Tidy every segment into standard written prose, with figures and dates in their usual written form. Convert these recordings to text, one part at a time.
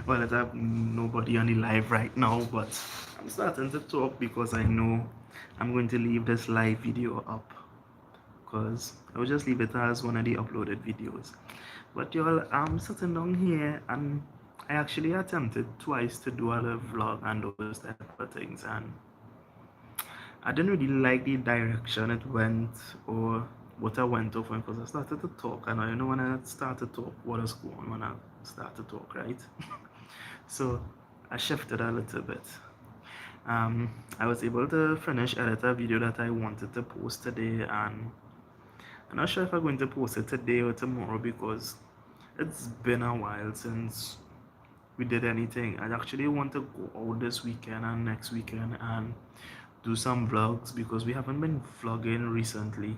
Well, I have nobody on the live right now, but I'm starting to talk because I know I'm going to leave this live video up because I will just leave it as one of the uploaded videos. But y'all, I'm sitting down here and I actually attempted twice to do a vlog and those type of things, and I didn't really like the direction it went or what I went off on because I started to talk, and I know when I start to talk, what is going on when I start to talk, right? So I shifted a little bit. I was able to finish edit a video that I wanted to post today, and I'm not sure if I'm going to post it today or tomorrow because it's been a while since we did anything. I actually want to go out this weekend and next weekend and do some vlogs because we haven't been vlogging recently.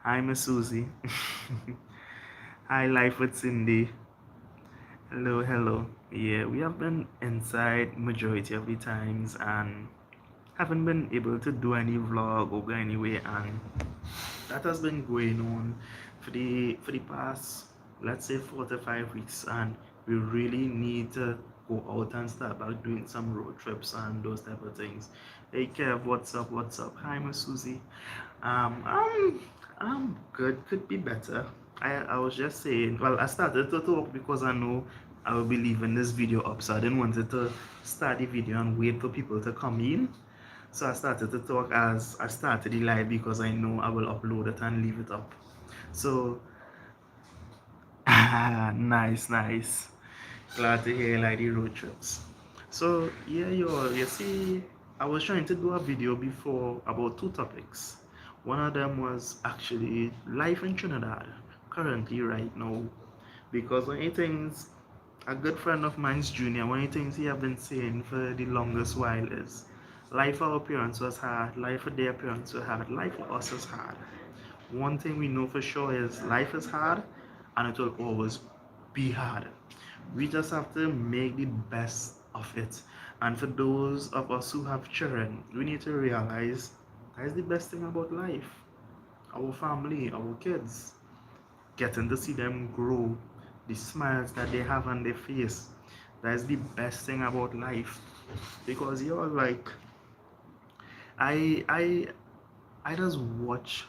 Hi, Miss Susie. Hi, Life with Cindy. Hello, hello. Yeah, we have been inside majority of the times and haven't been able to do any vlog or go anywhere, and that has been going on for the past, let's say, 4 to 5 weeks, and we really need to go out and start back doing some road trips and those type of things. Hey Kev, what's up, what's up? Hi, Miss Susie. um i'm I'm good, could be better. I was just saying, well, I started to talk because I know I will be leaving this video up, so I didn't want it to start the video and wait for people to come in. So I started to talk as I started the live because I know I will upload it and leave it up. So nice, nice. Glad to hear like the road trips. So yeah, you see, I was trying to do a video before about two topics. One of them was actually life in Trinidad, currently right now. Because one of the things a good friend of mine's Junior, one of the things he have been saying for the longest while is life for our parents was hard, life for their parents was hard, life for us is hard. One thing we know for sure is life is hard and it will always be hard. We just have to make the best of it. And for those of us who have children, we need to realize that is the best thing about life. Our family, our kids, getting to see them grow, the smiles that they have on their face. That is the best thing about life. Because you're like, I I I just watch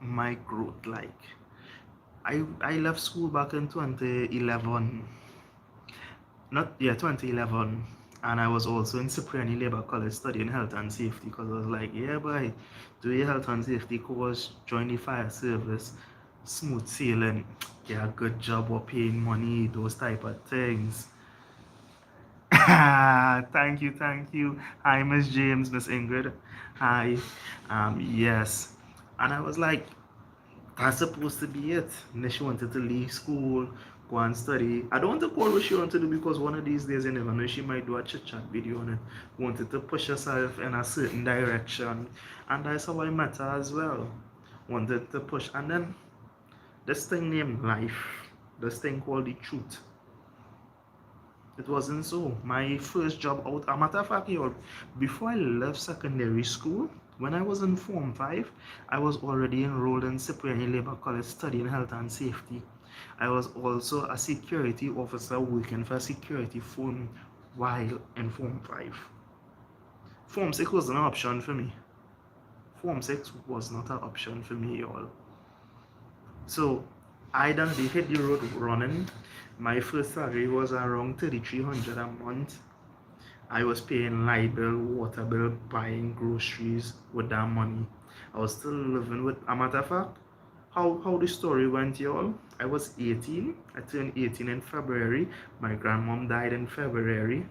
my growth. Like I left school back in 2011. Not yeah, 2011. And I was also in Cipriani Labor College studying health and safety because I was like, yeah, boy, do your health and safety course, join the fire service, smooth sailing, get a good job or paying money, those type of things. Thank you, thank you. Hi, Miss James, Miss Ingrid. Hi. Yes. And I was like, that's supposed to be it. And then she wanted to leave school, go and study. I don't want to call what she wanted to do because one of these days you never know, she might do a chit chat video on it. Wanted to push herself in a certain direction. And that's how I met her as well. Wanted to push. And then this thing named life, this thing called the truth. It wasn't so. My first job out, a matter of fact, before I left secondary school, when I was in Form 5, I was already enrolled in Cipriani Labor College studying health and safety. I was also a security officer working for a security firm while in Form 5. Form 6 was an option for me. Form 6 was not an option for me, y'all. So I done hit the road running. My first salary was around 3,300 a month. I was paying light bill, water bill, buying groceries with that money. I was still living with a matter of fact. How the story went, y'all. I was 18. I turned 18 in February. My grandmom died in February.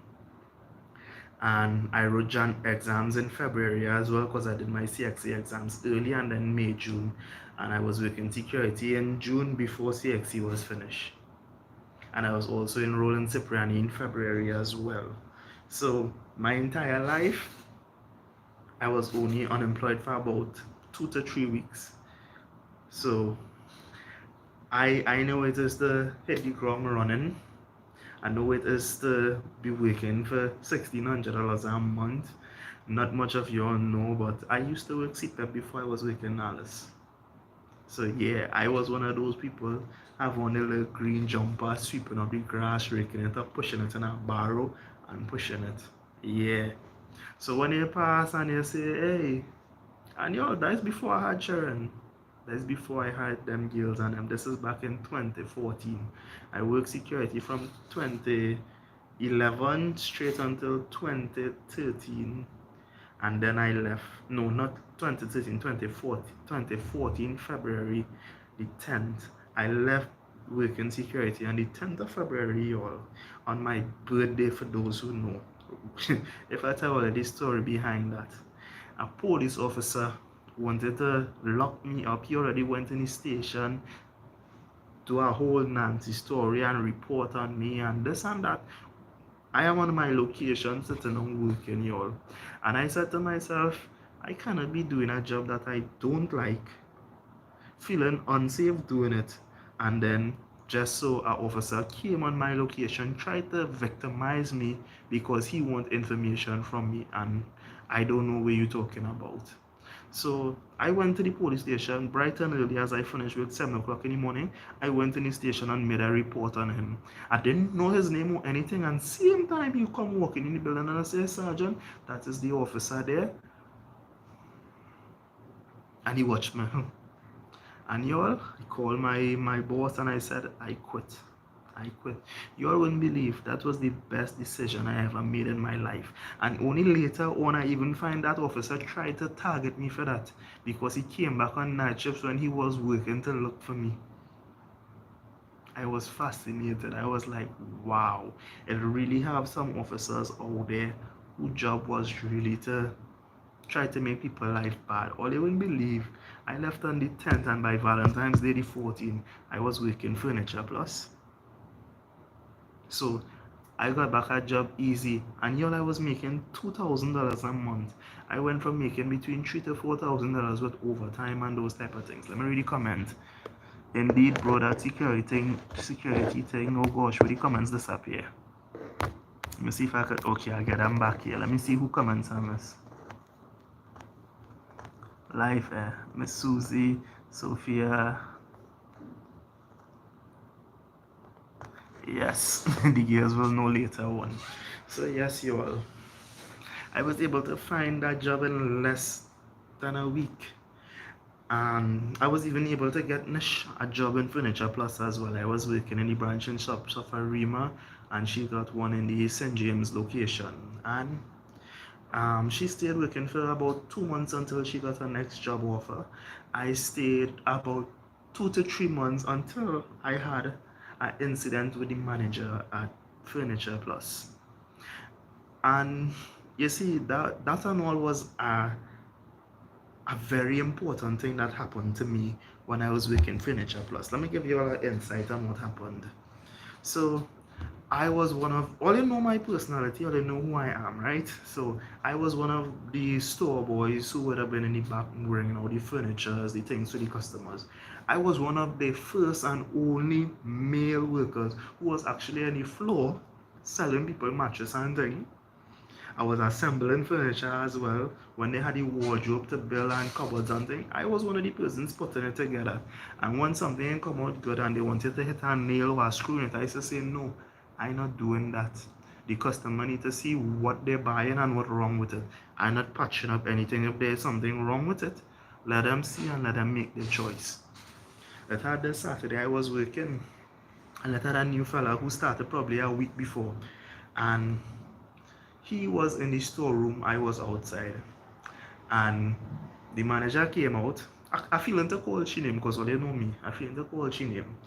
And I wrote exams in February as well because I did my CXC exams early, and then May, June. And I was working security in June before CXC was finished. And I was also enrolled in Cipriani in February as well. So my entire life, I was only unemployed for about 2 to 3 weeks. So I know it is to hit the ground running. I know it is to be working for $1,600 a month. Not much of you all know, but I used to work CPEP before I was working Alice. So yeah, I was one of those people have on a little green jumper, sweeping up the grass, raking it up, pushing it in a barrow, and pushing it. Yeah. So when you pass and you say, hey, and yo, that's before I had children. That's before I had them girls and them. This is back in 2014. I worked security from 2011 straight until 2013. And then I left. No, not 2013, 2014 February the 10th. I left working security on the 10th of February, y'all, on my birthday, for those who know. If I tell you the story behind that, a police officer wanted to lock me up. He already went in the station to a whole Nancy story and report on me and this and that. I am on my location sitting and working, y'all. And I said to myself, I cannot be doing a job that I don't like, feeling unsafe doing it. And then just so an officer came on my location, tried to victimize me because he want information from me and I don't know what you're talking about. So I went to the police station bright and early as I finished work 7 o'clock in the morning. I went in the station and made a report on him. I didn't know his name or anything, and same time you come walking in the building and I say, Sergeant, that is the officer there. And he watched me. And y'all, I called my boss and I said, I quit. I quit. Y'all wouldn't believe that was the best decision I ever made in my life. And only later on I even find that officer tried to target me for that because he came back on night shifts when he was working to look for me. I was fascinated. I was like, wow, it really have some officers out there whose job was really to try to make people life bad. Or they wouldn't believe I left on the 10th and by Valentine's Day the 14th, I was working Furniture Plus. So I got back a job easy, and y'all, I was making $2,000 a month. I went from making between $3,000 to $4,000 with overtime and those type of things. Let me read the comment. Indeed, bro, that security thing. Oh gosh, where the comments disappear. Let me see if I could. Okay, I get them back here. Let me see who comments on this. Life, Miss Susie, Sophia. Yes, the girls will know later on. So yes, you all. I was able to find that job in less than a week. And I was even able to get a job in Furniture Plus as well. I was working in the branch in shops of Arima, and she got one in the St. James location. And she stayed working for about 2 months until she got her next job offer. I stayed about 2 to 3 months until I had an incident with the manager at Furniture Plus. And you see, that and all was a very important thing that happened to me when I was working Furniture Plus. Let me give you all an insight on what happened. So I was one of, all you know my personality, all you know who I am, right? So I was one of the store boys who would have been in the back bringing all the furnitures, the things to the customers. I was one of the first and only male workers who was actually on the floor selling people mattresses and things. I was assembling furniture as well. When they had the wardrobe to build and cupboards and things, I was one of the persons putting it together. And when something didn't come out good and they wanted to hit a nail or screw in it, I used to say, no, I'm not doing that. The customer need to see what they're buying and what's wrong with it. I'm not patching up anything. If there's something wrong with it, let them see and let them make their choice. That had this Saturday I was working, and I had a new fella who started probably a week before. And he was in the storeroom, I was outside. And the manager came out. I feeling to call she name because all they know me. I feeling to call she name.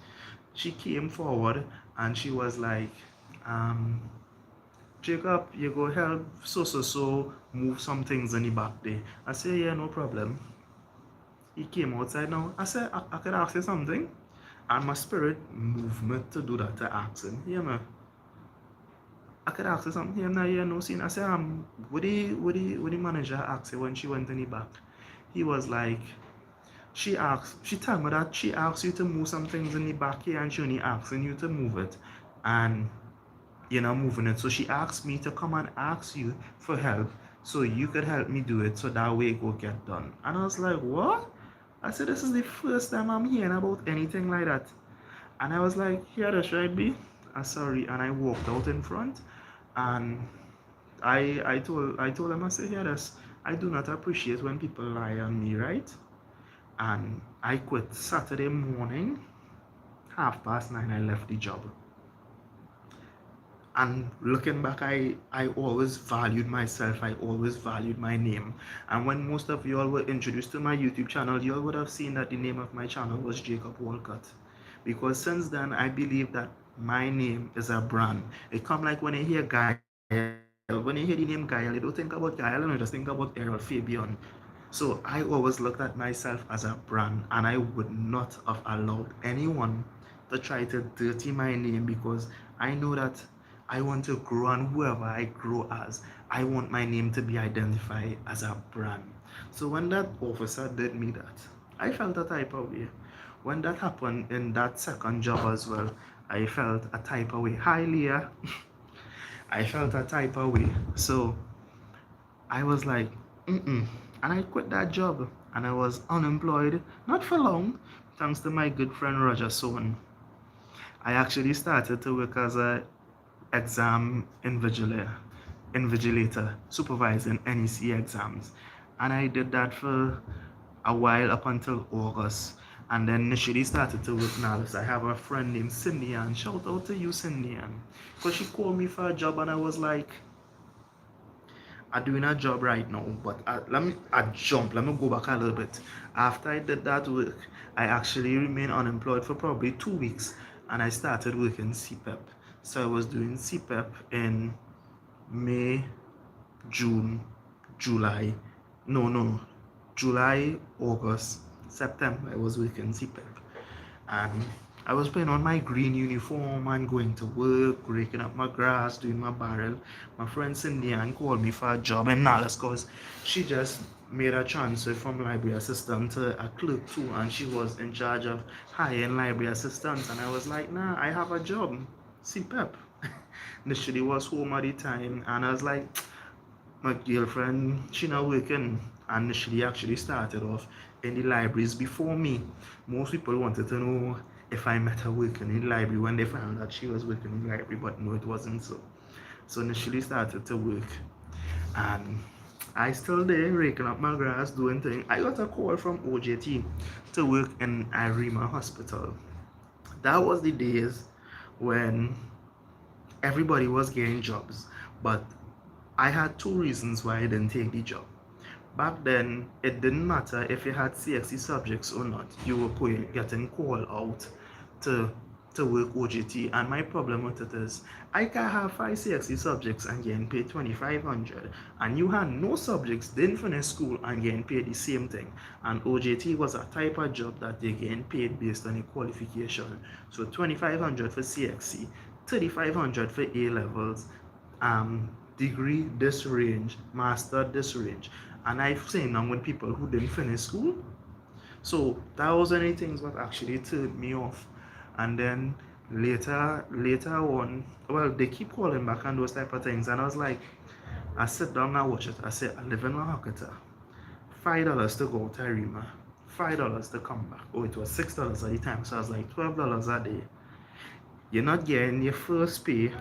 She came forward and she was like, Jacob, you go help so move some things in the back there. I said, yeah, no problem. He came outside now. I said, I could ask you something. And my spirit moved me to do that, to ask him. Yeah, man. I could ask her something here now, you know, seeing. I said, what the manager asked her when she went in the back? He was like, she told me that she asked you to move some things in the back here and she only asking you to move it. And you're not moving it. So she asked me to come and ask you for help so you could help me do it so that way it will get done. And I was like, what? I said, this is the first time I'm hearing about anything like that. And I was like, yeah, that's right, B. Sorry. And I walked out in front, and I told him, I said, yeah, that's, I do not appreciate when people lie on me, right? And I quit Saturday morning, 9:30. I left the job. And looking back, I always valued myself. I always valued my name. And when most of you all were introduced to my YouTube channel, you all would have seen that the name of my channel was Jacob Walcott. Because since then, I believe that my name is a brand. It come like when you hear Gael. When you hear the name Gael, you don't think about Gael, you just think about Errol Fabian. So I always looked at myself as a brand, and I would not have allowed anyone to try to dirty my name, because I know that I want to grow, and whoever I grow as, I want my name to be identified as a brand. So when that officer did me that, I felt a type of way. When that happened in that second job as well, I felt a type of way. Hi, Leah. I felt a type of way. So I was like, mm-mm. And I quit that job, and I was unemployed, not for long, thanks to my good friend Roger Sohn. I actually started to work as a exam invigilator, supervising NEC exams. And I did that for a while up until August. And then initially started to work now. So I have a friend named Cindy, and shout out to you, Cindy. Because she called me for a job, and I was like, I'm doing a job right now, but let me go back a little bit. After I did that work, I actually remained unemployed for probably 2 weeks, and I started working CPEP. So I was doing CPEP in May, June, July, no, July, August, September. I was working CPEP, and I was putting on my green uniform and going to work, raking up my grass, doing my barrel. My friend Cindy Ann called me for a job in Dallas because she just made a transfer from library assistant to a clerk too, and she was in charge of high-end library assistants. And I was like, nah, I have a job, CPEP. Initially was home at the time, and I was like, my girlfriend, she not working, and she actually started off in the libraries before me. Most people wanted to know if I met her working in the library when they found out she was working in the library, but no, it wasn't so. So initially started to work, and I still there raking up my grass, doing things. I got a call from OJT to work in Irema Hospital. That was the days when everybody was getting jobs, but I had two reasons why I didn't take the job. Back then, it didn't matter if you had CXC subjects or not. You were getting called out to work OGT. And my problem with it is, I can have 5 CXC subjects and getting paid 2,500, and you had no subjects, didn't finish school and getting paid the same thing. And OJT was a type of job that they getting paid based on a qualification. So 2,500 for CXC, 3,500 for A levels, degree this range, master this range. And I've seen them with people who didn't finish school. So that was any things what actually turned me off. And then later on, well, they keep calling back and those type of things. And I was like, I sit down and watch it. I said, I live in Mahakata. $5 to go to Arima, $5 to come back. Oh, it was $6 at the time. So I was like, $12 a day. You're not getting your first pay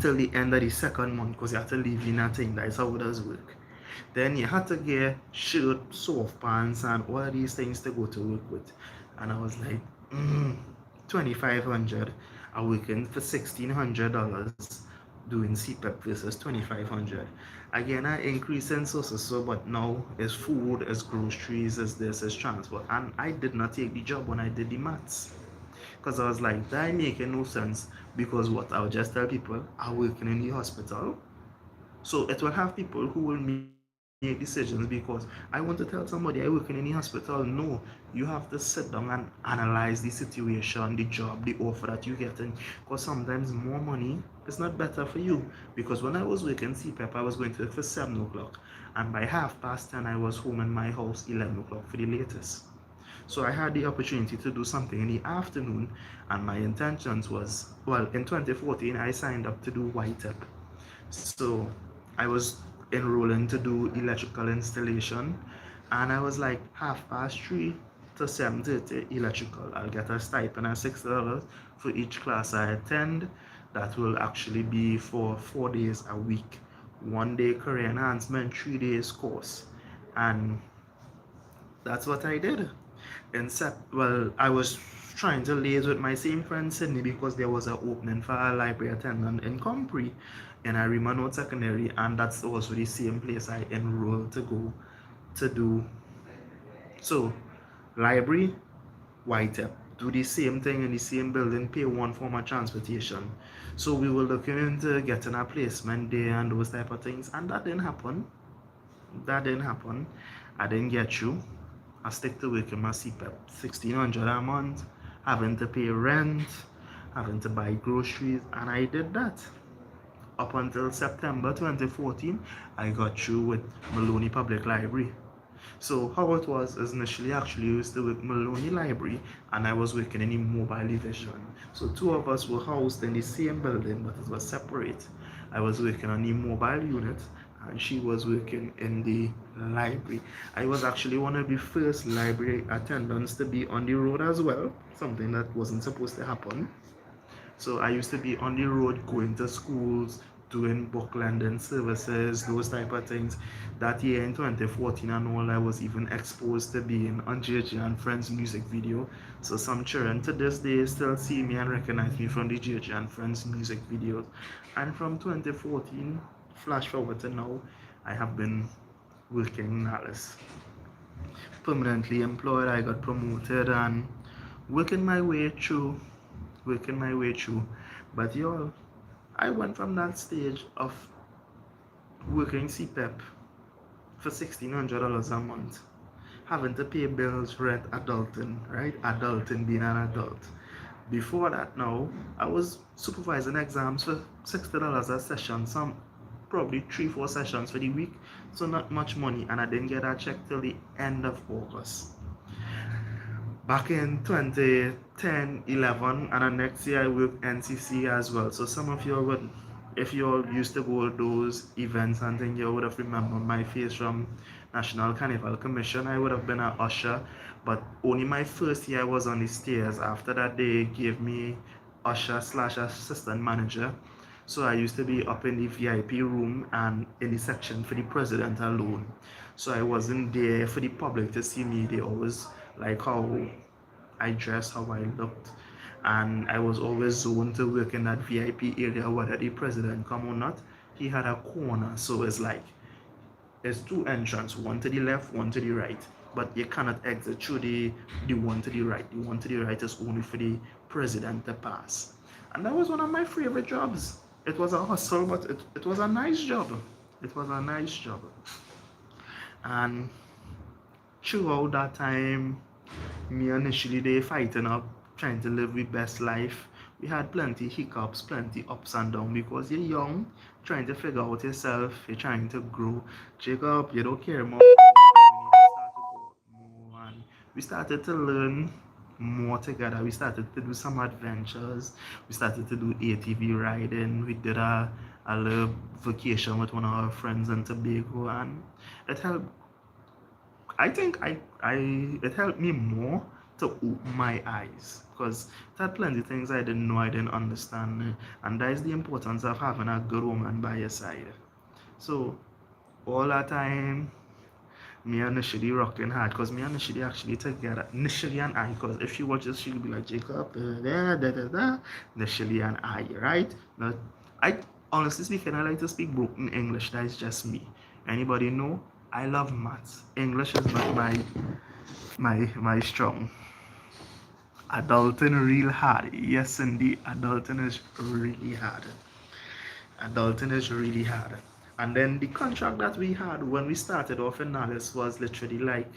till the end of the second month because you have to live in a thing. That is how it does work. Then you had to get shirt, soft pants, and all of these things to go to work with. And I was like, 2,500 a weekend for $1,600 doing CPEP versus 2,500. Again, I increase in so, but now it's food, it's groceries, it's this, it's transport. And I did not take the job when I did the maths. Because I was like, that making no sense. Because what I would just tell people, I'm working in the hospital. So it will have people who will make decisions, because I want to tell somebody I work in any hospital. No, you have to sit down and analyze the situation, the job, the offer that you're getting. Because sometimes more money is not better for you. Because when I was working CPEP, I was going to work for 7 o'clock. And by 10:30, I was home in my house 11 o'clock for the latest. So I had the opportunity to do something in the afternoon, and my intentions was, well, in 2014, I signed up to do YTEP. So I was enrolling to do electrical installation, and I was like 3:30 to 7:30 electrical. I'll get a stipend of $60 for each class I attend. That will actually be for 4 days a week. 1 day career enhancement, 3 days course. And that's what I did. Well, I was trying to liaise with my same friend Sydney because there was an opening for a library attendant in Compre in Arima North Secondary, and that's also the same place I enrolled to go to do. So, library, Whitep, do the same thing in the same building, pay one form of transportation. So we were looking into getting a placement there and those type of things, and that didn't happen. I didn't get you. I stick to working my CPAP, 1,600 a month, having to pay rent, having to buy groceries, and I did that. Up until September 2014, I got through with Maloney Public Library. So how it was is initially actually used to work Maloney Library, and I was working in the mobile division. So two of us were housed in the same building, but it was separate. I was working on the mobile unit, and she was working in the library. I was actually one of the first library attendants to be on the road as well, something that wasn't supposed to happen. So I used to be on the road going to schools, doing book lending services, those type of things. That year in 2014 and all, I was even exposed to being on JJ and Friends music video. So some children to this day still see me and recognize me from the JJ and Friends music videos. And from 2014, flash forward to now, I have been working in Alice. Permanently employed, I got promoted and working my way through but y'all, I went from that stage of working CPEP for $1,600 a month, having to pay bills, rent, adulting, right? Adulting, being an adult. Before that now, I was supervising exams for $60 a session, some probably 3-4 sessions for the week, so not much money, and I didn't get a check till the end of August. Back in 2010, 11, and the next year I worked NCC as well. So some of you would, if you all used to go to those events and things, you would have remembered my face from National Carnival Commission. I would have been an usher, but only my first year I was on the stairs. After that, they gave me usher slash assistant manager. So I used to be up in the VIP room and in the section for the president alone. So I wasn't there for the public to see me. They always like how I dressed, how I looked, and I was always zoned to work in that VIP area, whether the president come or not. He had a corner, so it's like there's two entrances, one to the left, one to the right, but you cannot exit through the one to the right. The one to the right is only for the president to pass, and that was one of my favorite jobs. It was a hustle, but it was a nice job. It was a nice job, and throughout that time, me initially they fighting up, trying to live the best life. We had plenty hiccups, plenty ups and downs because you're young, trying to figure out yourself, you're trying to grow. Jacob, you don't care more. We need to start to go more, and we started to learn more together. We started to do some adventures. We started to do ATV riding. We did a little vacation with one of our friends in Tobago, and it helped. I think it helped me more to open my eyes because there are plenty of things I didn't know, I didn't understand, and that is the importance of having a good woman by your side. So all that time, me and Nishidi rocking hard because me and Nishidi actually together. Nishidi and I, because if you watch this, she'll be like Jacob, Nishidi and I, right? Now, I honestly speaking, I like to speak broken English. That is just me. Anybody know? I love maths. English is not my strong. Adulting real hard. Yes, indeed. Adulting is really hard. Adulting is really hard. And then the contract that we had when we started off in Alice was literally like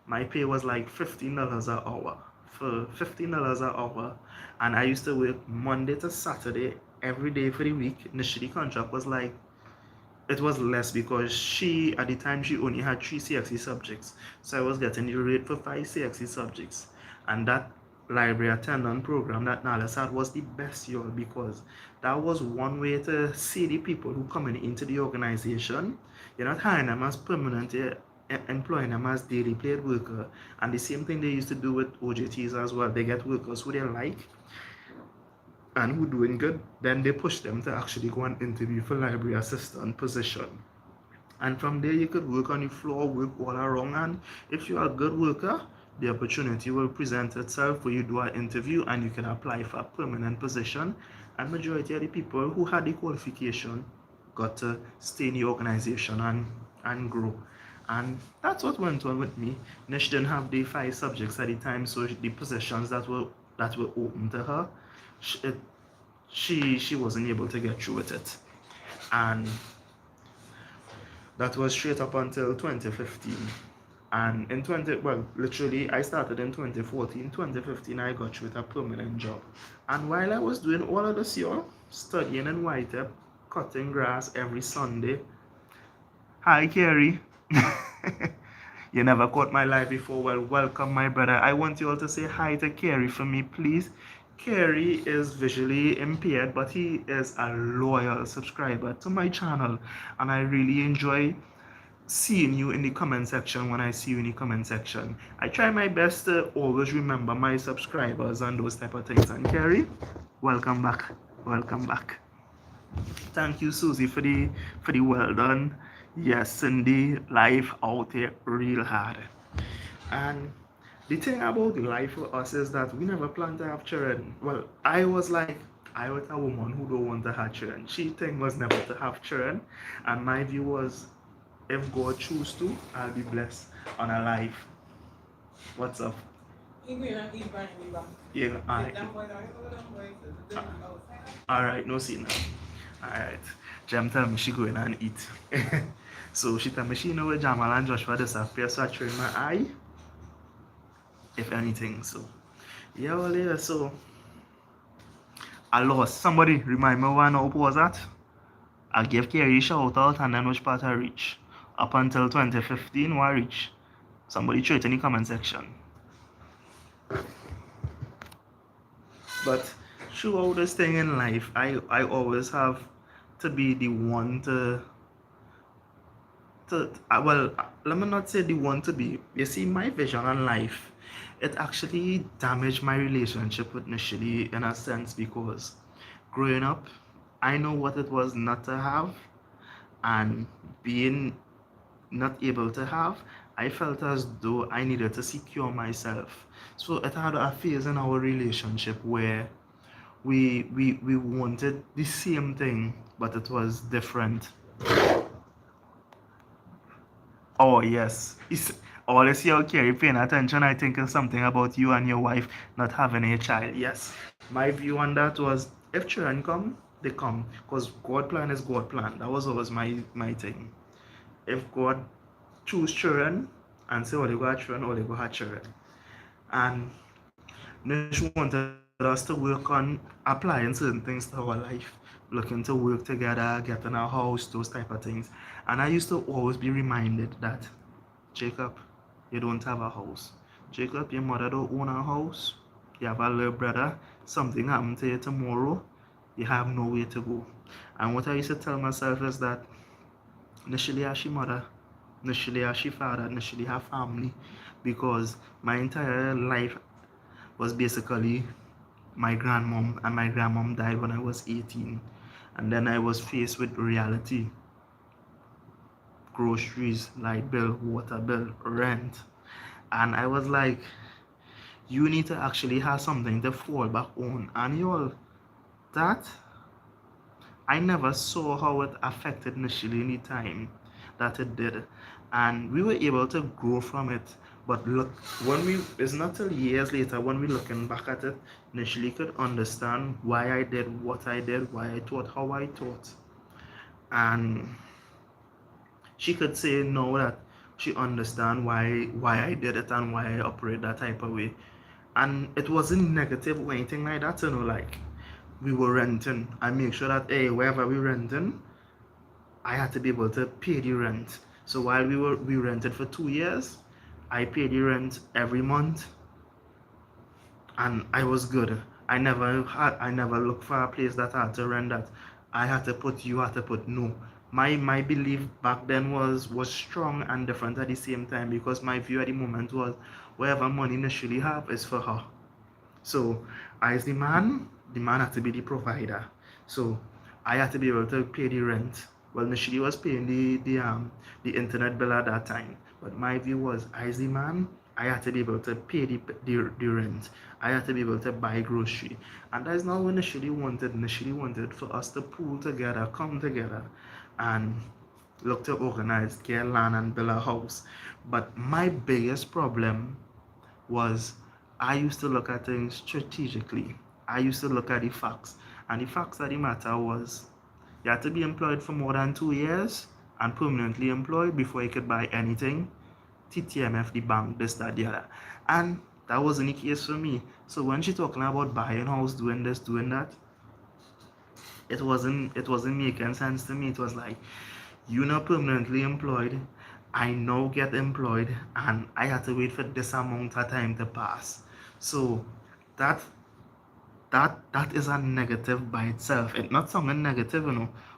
my pay was like $15 an hour. For $15 an hour. And I used to work Monday to Saturday every day for the week. Initially contract was like it was less because she at the time she only had 3 CXC subjects, so I was getting the rate for 5 CXC subjects, and that library attendant program that Nalas had was the best, y'all, because that was one way to see the people who coming into the organization. You're not hiring them as permanent, employing them as daily paid worker. And the same thing they used to do with OJTs as well. They get workers who they like and who doing good, then they push them to actually go and interview for library assistant position. And from there you could work on the floor, work all around, and if you're a good worker, the opportunity will present itself where you do an interview and you can apply for a permanent position. And majority of the people who had the qualification got to stay in the organization and grow. And that's what went on with me. She didn't have the 5 subjects at the time, so the positions that were open to her, she wasn't able to get through with it. And that was straight up until 2015. And in literally I started in 2014. 2015 I got through with a permanent job. And while I was doing all of this year, studying in Whitep, cutting grass every Sunday. Hi Kerry. You never caught my live before. Well, welcome my brother. I want you all to say hi to Kerry for me, please. Kerry is visually impaired, but he is a loyal subscriber to my channel, and I really enjoy seeing you in the comment section. When I see you in the comment section, I try my best to always remember my subscribers and those type of things. And Kerry, welcome back. Welcome back. Thank you, Susie, for the well done. Yes, Cindy, life out here real hard. And the thing about life for us is that we never plan to have children. Well, I was a woman who don't want to have children. She thing was never to have children. And my view was, if God choose to, I'll be blessed on a life. What's up? Yeah, alright, no see now. Alright. Jem tell me she going and eat. So she tell me she know where Jamal and Joshua disappear, so I train my eye. If anything, so yeah, well, yeah, so I lost. Somebody remind me when I was that. I gave Kerry a shout out, and then which part I reach? Up until 2015, where I reach? Somebody throw it in the comment section. But throughout this thing in life, I always have to be the one to well, let me not say the one to be. You see, my vision on life, it actually damaged my relationship with Nishili in a sense, because growing up, I know what it was not to have, and being not able to have, I felt as though I needed to secure myself. So it had a phase in our relationship where we wanted the same thing, but it was different. Oh yes, it's always your Kerry paying attention. I think it's something about you and your wife not having a child. Yes, my view on that was, if children come, they come, because God plan is God plan. That was always my thing. If God choose children and say, oh, they go have children, or they go have children. And Nish wanted us to work on applying certain things to our life, looking to work together, getting a house, those type of things. And I used to always be reminded that, Jacob, you don't have a house. Jacob, your mother don't own a house. You have a little brother. Something happened to you tomorrow. You have nowhere to go. And what I used to tell myself is that, initially has she mother, initially has she father, initially her family, because my entire life was basically my grandmom, and my grandmom died when I was 18. And then I was faced with reality: groceries, light bill, water bill, rent. And I was like, you need to actually have something to fall back on. And y'all, that, I never saw how it affected initially in the time that it did. And we were able to grow from it. But look, it's not till years later when we looking back at it, initially could understand why I did what I did, why I thought how I thought. And she could say no, that she understand why I did it and why I operate that type of way. And it wasn't negative or anything like that, you know, like we were renting. I make sure that, hey, wherever we renting, I had to be able to pay the rent. So while we rented for 2 years, I paid the rent every month, and I was good. I never looked for a place that had to rent that. You had to put no. my belief back then was strong and different at the same time, because my view at the moment was whatever money initially have is for her. So as the man had to be the provider. So I had to be able to pay the rent. Well, initially was paying the internet bill at that time. But my view was, as the man, I had to be able to pay the rent. I had to be able to buy grocery. And that's not what initially wanted. Initially wanted for us to pool together, come together, and look to organize, get land and build a house. But my biggest problem was, I used to look at things strategically. I used to look at the facts. And the facts of the matter was, you had to be employed for more than 2 years and permanently employed before you could buy anything. TTMF, the bank, this, that, the other. And that wasn't the case for me. So when she talking about buying house, doing this, doing that, it wasn't making sense to me. It was like, you not permanently employed, I now get employed, and I had to wait for this amount of time to pass. So that that is a negative by itself. It's not something negative,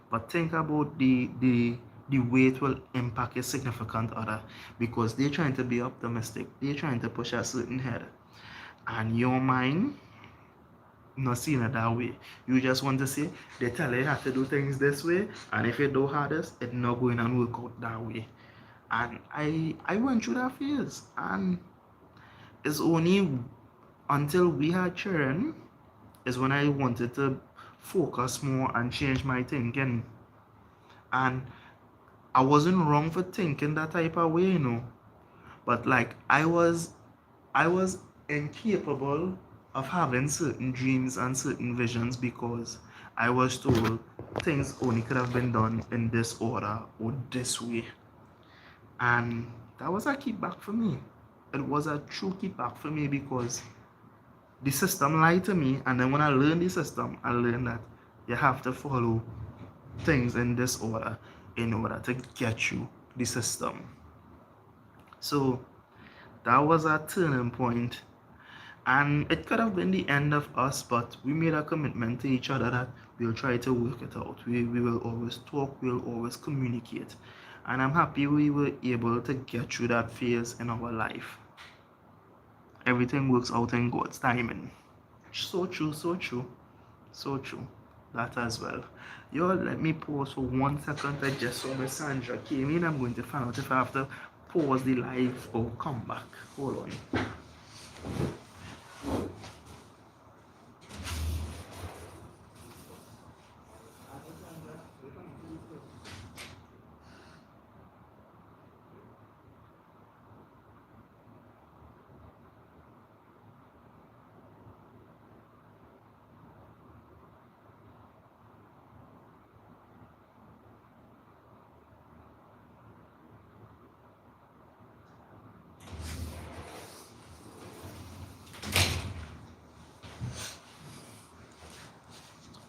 but think about the way it will impact your significant other, because they're trying to be optimistic, they're trying to push a certain head, and your mind not seeing it that way. You just want to say, they tell you have to do things this way, and if you do hardest, it's not going to work out that way. And I went through that phase, and it's only until we had children is when I wanted to focus more and change my thinking. And I wasn't wrong for thinking that type of way, but like I was incapable of having certain dreams and certain visions, because I was told things only could have been done in this order or this way. And that was a kickback for me. It was a true kickback for me, because the system lied to me. And then when I learned the system, I learned that you have to follow things in this order in order to get you the system. So that was a turning point. And it could have been the end of us, but we made a commitment to each other that we'll try to work it out. We will always talk, we'll always communicate. And I'm happy we were able to get through that phase in our life. Everything works out in God's timing. So true, so true, so true. That as well. Yo, let me pause for 1 second. I just saw Miss Sandra came in. I'm going to find out if I have to pause the live or come back. Hold on.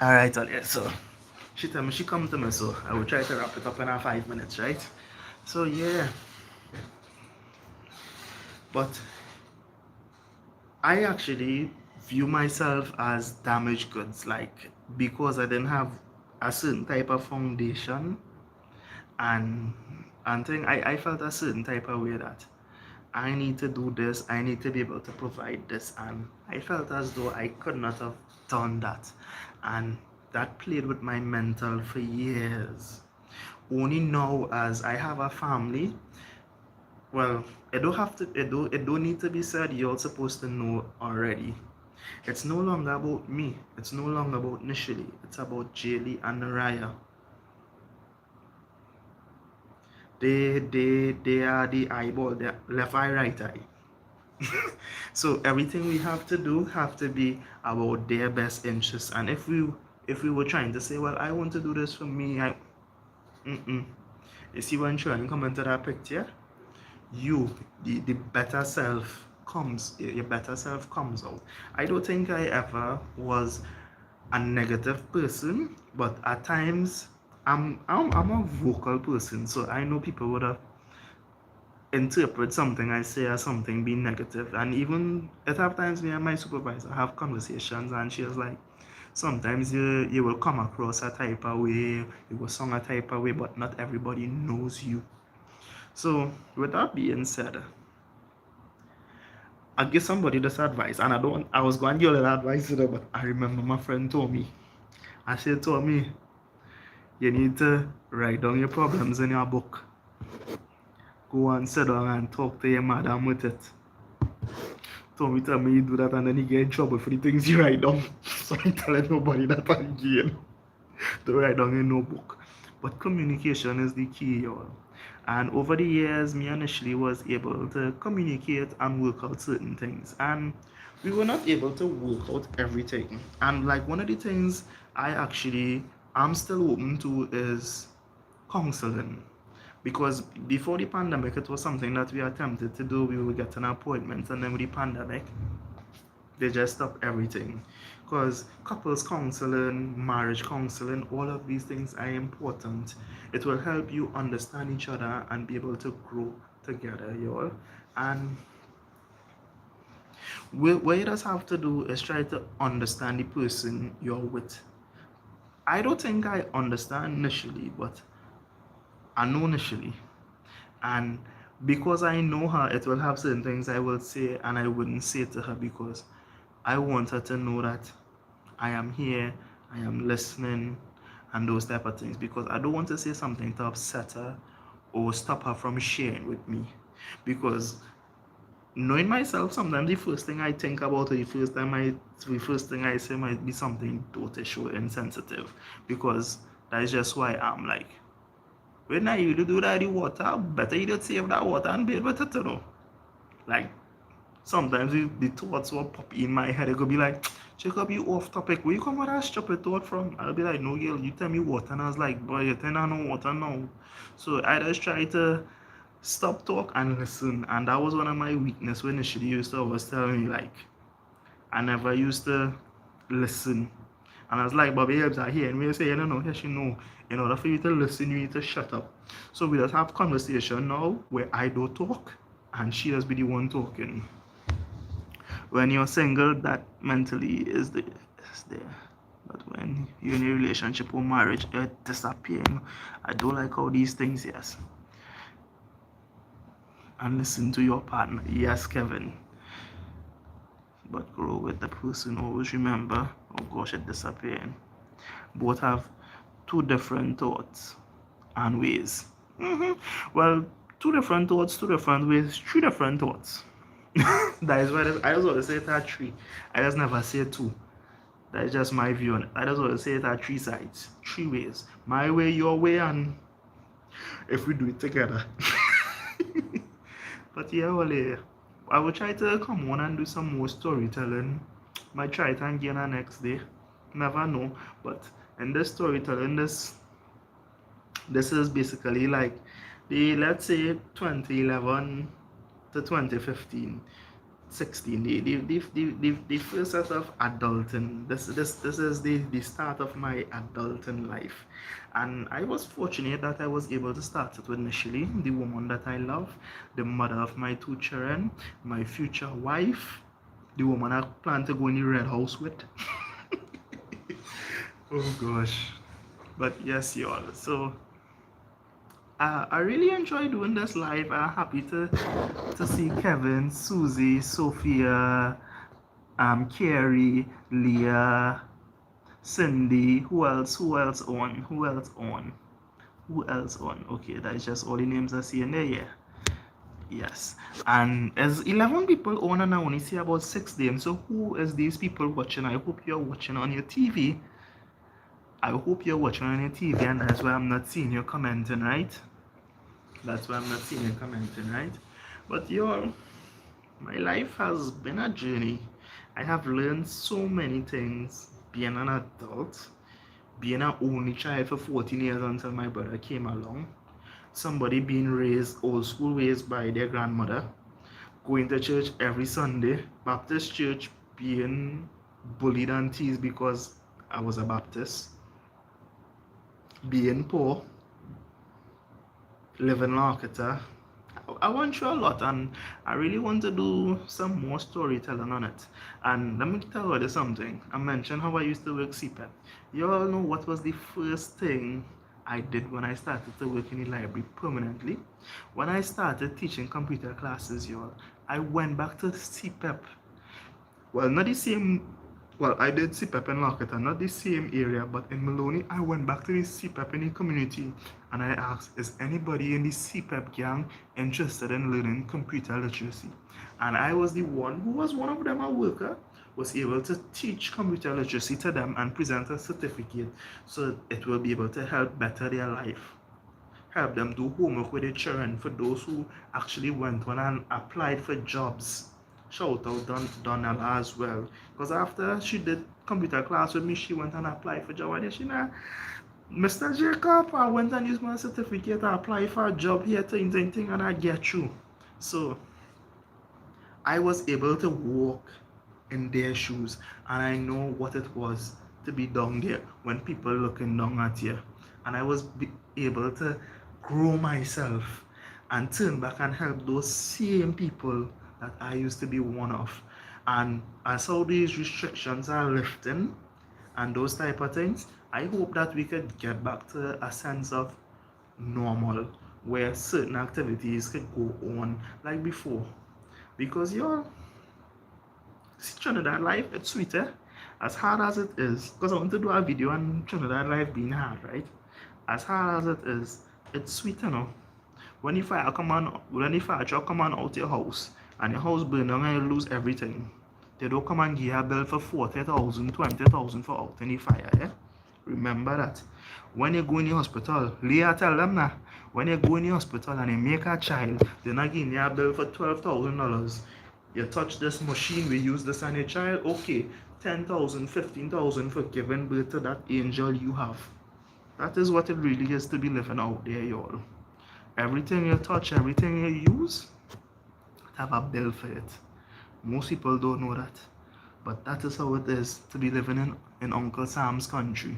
All right, Talia. So she tell me she come to me, so I will try to wrap it up in 5 minutes, right? So yeah, but I actually view myself as damaged goods, like, because I didn't have a certain type of foundation, and thing, I felt a certain type of way that I need to do this, I need to be able to provide this, and I felt as though I could not have done that, and that played with my mental for years. Only now, as I have a family, well, it don't need to be said, you're supposed to know already. It's no longer about me, it's no longer about Nishili, it's about Jaylee and Naraya. They are the eyeball, the left eye, right eye. So everything we have to do have to be about their best interests. And if we were trying to say, well, I want to do this for me, mm-mm. You see, when children come into that picture, the better self comes, your better self comes out. I don't think I ever was a negative person, but at times I'm a vocal person, so I know people would have interpret something I say as something being negative. And even at times me and my supervisor have conversations, and she was like, Sometimes you will come across a type of way, you will song a type of way, but not everybody knows you. So with that being said, I give somebody this advice, and I was going to give a little advice to them, but I remember my friend told me, I said, told me, you need to write down your problems in your book. Go and sit down and talk to your madam with it. Tell me you do that and then you get in trouble for the things you write down. So I'm telling nobody that again. To write down in no book. But communication is the key, y'all. And over the years, me initially was able to communicate and work out certain things. And we were not able to work out everything. And like one of the things I'm still open to is counseling. Because before the pandemic, it was something that we attempted to do. We would get an appointment, and then with the pandemic, they just stopped everything. Because couples counseling, marriage counseling, all of these things are important. It will help you understand each other and be able to grow together, y'all. And what you just have to do is try to understand the person you're with. I don't think I understand initially, but I know initially. And because I know her, it will have certain things I will say and I wouldn't say to her, because I want her to know that I am here, I am listening, and those type of things, because I don't want to say something to upset her or stop her from sharing with me. Because knowing myself, sometimes the first thing I think about, or the first thing I say might be something dotish or insensitive, because that is just why I'm like, when I you do that the water, better you don't save that water and bathe with it, you know. Like, sometimes the thoughts will pop in my head. It could be like, Jacob, you off topic. Where you come with that stupid thought from? I'll be like, no, girl, you tell me water. And I was like, boy, you tell me I know water now. So I just try to stop talk and listen. And that was one of my weaknesses when she used to always tell me, like, I never used to listen. And I was like, Bobby Helps are here. And we say, no, yes, you know, in order for you to listen, you need to shut up. So we just have conversation now where I don't talk and she just be the one talking. When you're single, that mentally is there. But when you're in a relationship or marriage, it disappears. I don't like all these things, yes. And listen to your partner, yes, Kevin. But grow with the person. Always remember, oh gosh, it disappearing. Both have two different thoughts and ways. Well, two different thoughts, two different ways, three different thoughts. That is why I just want to say it at three. I just never say two. That is just my view on it. I just want to say it at three sides, three ways. My way, your way, and if we do it together. But yeah, well, I will try to come on and do some more storytelling. Might try it again the next day. Never know. But in this storytelling, this is basically like the, let's say, 2011 to 2015, 16, the first set of adulting. This is the start of my adulting life. And I was fortunate that I was able to start it with initially the woman that I love, the mother of my two children, my future wife, the woman I plan to go in the red house with. Oh gosh. But yes, y'all. So I really enjoy doing this live. I'm happy to see Kevin, Susie, Sophia, Carrie, Leah, Cindy. Who else on? Okay, that's just all the names I see in there. Yeah. Yes. And as 11 people on, and I only see about 6 names. So who is these people watching? I hope you're watching on your TV. I hope you're watching on your TV, and that's why I'm not seeing you commenting, right? That's why I'm not seeing you commenting, right? But y'all, my life has been a journey. I have learned so many things being an adult, being an only child for 14 years until my brother came along, somebody being raised old school ways by their grandmother, going to church every Sunday, Baptist church, being bullied and teased because I was a Baptist, being poor, living in Arcata. I went through a lot, and I really want to do some more storytelling on it. And let me tell you something. I mentioned how I used to work CPAP. You all know what was the first thing I did when I started to work in the library permanently? When I started teaching computer classes, y'all, I went back to CPAP. Well, not the same. Well, I did CPAP in Lockett, not the same area, but in Maloney, I went back to the CPAP in the community and I asked, is anybody in the CPAP gang interested in learning computer literacy? And I was the one who was one of them, a worker, was able to teach computer literacy to them and present a certificate so it will be able to help better their life. Help them do homework with their children for those who actually went on and applied for jobs. Shout out Donnell as well. Because after she did computer class with me, she went and applied for job. And she now, Mr. Jacob, I went and used my certificate, I applied for a job here, thing, and I get through. So I was able to walk in their shoes, and I know what it was to be down there when people looking down at you. And I was able to grow myself and turn back and help those same people that I used to be one of. And as how these restrictions are lifting and those type of things, I hope that we could get back to a sense of normal where certain activities could go on like before. Because y'all, see, Trinidad life, it's sweeter. As hard as it is, because I want to do a video on Trinidad life being hard, right? As hard as it is, it's sweet, you know. When the fire truck come on out your house and your house burn down and you lose everything, they don't come and give you a bill for 40,000, 20,000 for out in the fire, yeah? Remember that. When you go in the hospital, Leah tell them now, when you go in the hospital and you make a child, they're not giving you a bill for $12,000. You touch this machine, we use this on your child, okay, 10,000, 15,000 for giving birth to that angel you have. That is what it really is to be living out there, y'all. Everything you touch, everything you use, have a bill for it. Most people don't know that. But that is how it is to be living in Uncle Sam's country.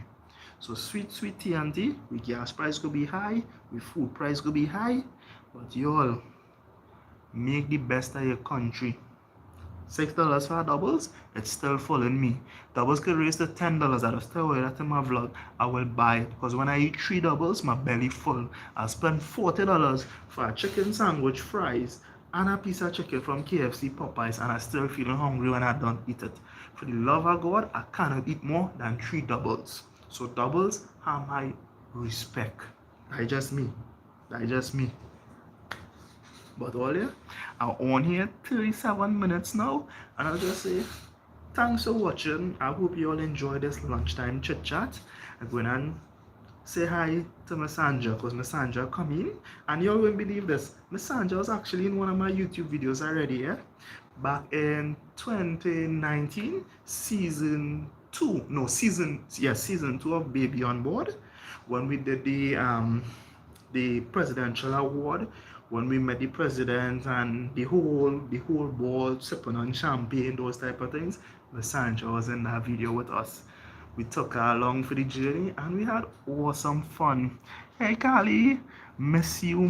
So sweet TNT, we gas price go be high, we food price go be high, but y'all make the best of your country. $6 for doubles, it's still following me. Doubles could raise to $10. I just tell you that in my vlog. I will buy it because when I eat 3 doubles, my belly full. I spend $40 for a chicken sandwich, fries, and a piece of chicken from KFC, Popeyes, and I still feeling hungry when I don't eat it. For the love of God, I cannot eat more than 3 doubles. So doubles have my respect. That's just me. That's just me. But all yeah, I'm on here 37 minutes now, and I'll just say thanks for watching. I hope you all enjoy this lunchtime chit chat. I'm going to say hi to Miss Sandra because Miss Sandra come in, and you all won't believe this. Miss Sandra was actually in one of my YouTube videos already, yeah? Back in 2019, season 2 of Baby on Board, when we did the presidential award, when we met the president and the whole board sipping on champagne, those type of things. Miss Sandra was in that video with us. We took her along for the journey and we had awesome fun. Hey Carly, miss you.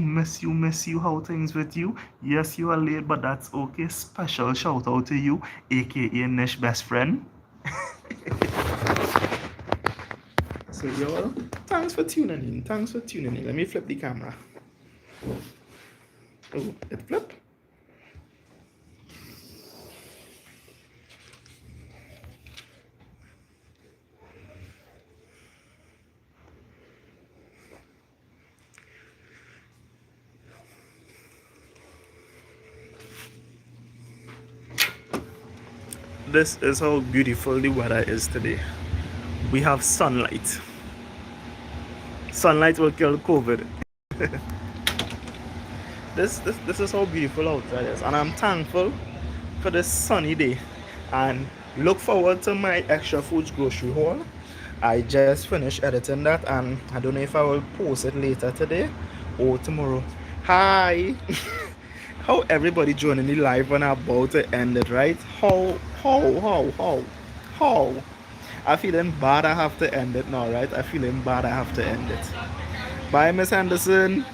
How things with you? Yes, you are late, but that's okay. Special shout out to you, aka Nish best friend. So y'all, thanks for tuning in. Let me flip the camera. Oh, it flipped. This is how beautiful the weather is today. We have sunlight. Sunlight will kill COVID. This is how beautiful outside is, and I'm thankful for this sunny day. And look forward to my extra foods grocery haul. I just finished editing that, and I don't know if I will post it later today or tomorrow. Hi. How everybody joining the live when I'm about to end it, right? How? I feeling bad I have to end it now, right? I feeling bad I have to end it. Bye, Miss Anderson.